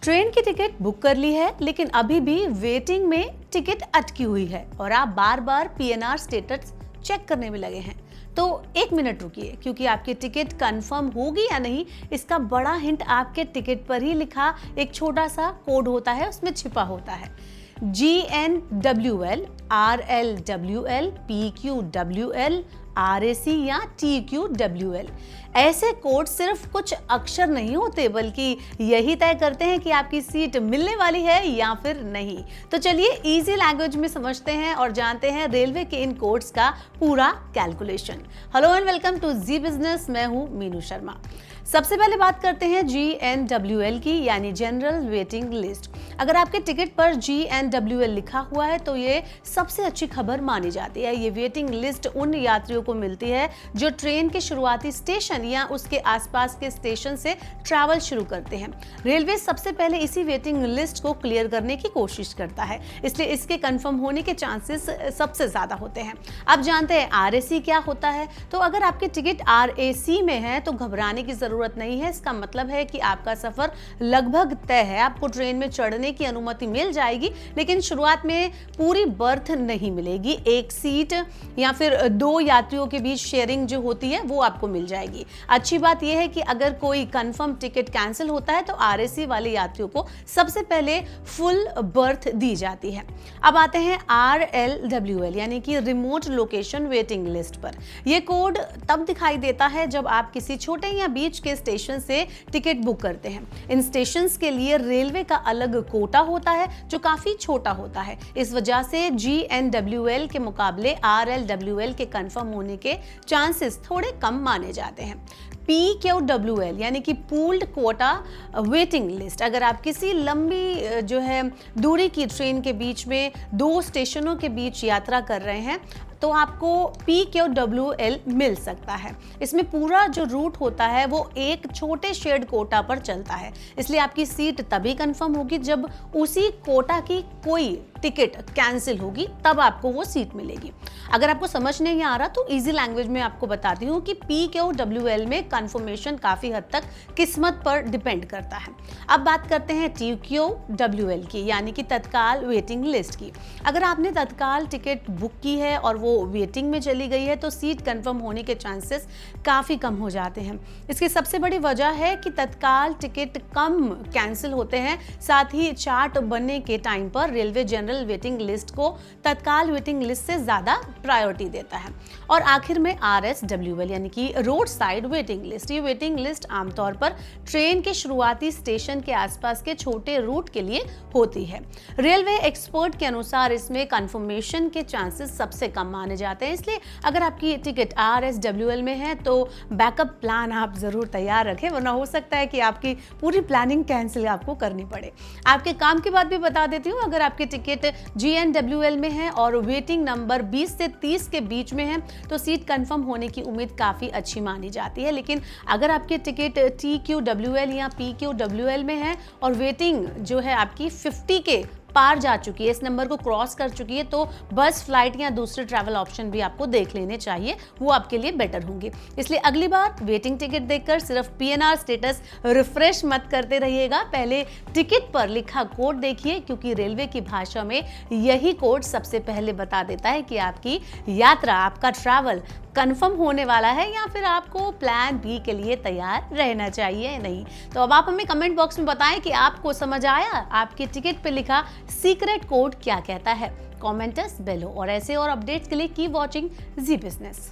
Train की ticket book कर ली है, लेकिन अभी भी वेटिंग में टिकट अटकी हुई है और आप बार बार पीएनआर स्टेटस चेक करने में लगे हैं। तो एक मिनट रुकिए, क्योंकि आपकी टिकट कंफर्म होगी या नहीं इसका बड़ा हिंट आपके टिकट पर ही लिखा एक छोटा सा कोड होता है, उसमें छिपा होता है। GNWL, RLWL, PQWL, RAC या TQWL। ऐसे कोड सिर्फ कुछ अक्षर नहीं होते, बल्कि यही तय करते हैं कि आपकी सीट मिलने वाली है या फिर नहीं। तो चलिए इजी लैंग्वेज में समझते हैं और जानते हैं रेलवे के इन कोड्स का पूरा calculation. Hello and welcome to Zee Business, मैं हूं मीनू शर्मा। सबसे पहले बात करते हैं GNWL की, यानी जनरल वेटिंग लिस्ट। अगर आपके टिकट पर GNWL लिखा हुआ है तो ये सबसे अच्छी खबर मानी जाती है। ये वेटिंग लिस्ट उन यात्रियों को मिलती है जो ट्रेन के शुरुआती स्टेशन या उसके आसपास के स्टेशन से ट्रैवल शुरू करते हैं। रेलवे सबसे पहले इसी वेटिंग लिस्ट को क्लियर करने की कोशिश करता है, इसलिए इसके कंफर्म होने के चांसेस सबसे ज्यादा होते हैं। अब जानते हैं RAC क्या होता है। तो अगर आपकी टिकट RAC में है तो घबराने की जरूरत नहीं है। इसका मतलब है कि आपका सफर लगभग तय है, आपको ट्रेन में चढ़ने की अनुमति मिल जाएगी, लेकिन शुरुआत में पूरी बर्थ नहीं मिलेगी। एक सीट या फिर दो यात्रियों के बीच शेयरिंग जो होती है वो आपको मिल जाएगी। अच्छी बात यह है कि अगर कोई कंफर्म टिकट कैंसिल होता है तो RAC वाले यात्रियों को सबसे पहले फुल बर्थ दी जाती है। अब आते हैं RLWL यानी कि रिमोट लोकेशन वेटिंग लिस्ट पर। यह कोड तब दिखाई देता है जब आप किसी छोटे या बीच के स्टेशन से टिकट बुक करते हैं। इन स्टेशंस के लिए रेलवे का अलग कोटा होता है जो काफी छोटा होता है। इस वजह से GNWL के मुकाबले RLWL के कंफर्म होने के चांसेस थोड़े कम माने जाते हैं। PQWL यानी कि पूल्ड क्वोटा वेटिंग लिस्ट। अगर आप किसी लंबी जो है दूरी की ट्रेन के बीच में दो स्टेशनों के बीच यात्रा कर रहे हैं तो आपको PQWL मिल सकता है। इसमें पूरा जो रूट होता है वो एक छोटे शेड कोटा पर चलता है, इसलिए आपकी सीट तभी कंफर्म होगी जब उसी कोटा की कोई टिकट कैंसिल होगी, तब आपको वो सीट मिलेगी। अगर आपको समझ नहीं आ रहा तो इजी लैंग्वेज में आपको बताती हूँ कि PQWL में कंफर्मेशन काफी हद तक किस्मत पर डिपेंड करता है। अब बात करते हैं TQWL की, यानी कि तत्काल वेटिंग लिस्ट की। अगर आपने तत्काल टिकट बुक की है और वो वेटिंग में चली गई है तो सीट कंफर्म होने के चांसेस काफी कम हो जाते हैं। इसकी सबसे बड़ी वजह है कि तत्काल टिकट कम कैंसिल होते हैं, साथ ही चार्ट बनने के टाइम पर रेलवे जनरल वेटिंग लिस्ट को तत्काल वेटिंग लिस्ट से ज्यादा प्रायोरिटी देता है। और आखिर में RSWL यानी कि रोड साइड वेटिंग लिस्ट। ये वेटिंग लिस्ट आमतौर पर ट्रेन के शुरुआती स्टेशन के आसपास के छोटे रूट के लिए होती है। रेलवे एक्सपर्ट के अनुसार इसमें कंफर्मेशन के चांसेस सबसे कम माने जाते हैं, इसलिए अगर आपकी टिकट RSWL में है तो बैकअप प्लान आप जरूर तैयार रखें, वरना हो सकता है कि आपकी पूरी प्लानिंग कैंसिल आपको करनी पड़े। आपके काम की बात भी बता देती हूँ। अगर आपकी टिकट GNWL में है और वेटिंग नंबर 20 से 30 के बीच में है तो सीट कंफर्म होने की उम्मीद काफी अच्छी मानी जाती है। लेकिन अगर आपकी टिकट TQWL या PQWL में है और वेटिंग जो है आपकी 50 के पार जा चुकी है, इस नंबर को क्रॉस कर चुकी है, तो बस, फ्लाइट या दूसरे ट्रैवल ऑप्शन भी आपको देख लेने चाहिए, वो आपके लिए बेटर होंगे। इसलिए अगली बार वेटिंग टिकट देखकर सिर्फ PNR स्टेटस रिफ्रेश मत करते रहिएगा, पहले टिकट पर लिखा कोड देखिए, क्योंकि रेलवे की भाषा में यही कोड सबसे पहले बता देता है कि आपकी यात्रा, आपका ट्रैवल कंफर्म होने वाला है या फिर आपको प्लान B के लिए तैयार रहना चाहिए या नहीं। तो अब आप हमें कमेंट बॉक्स में बताएं कि आपको समझ आया, आपके टिकट पे लिखा सीक्रेट कोड क्या कहता है। कमेंट अस बिलो और ऐसे और अपडेट्स के लिए कीप वॉचिंग जी बिजनेस।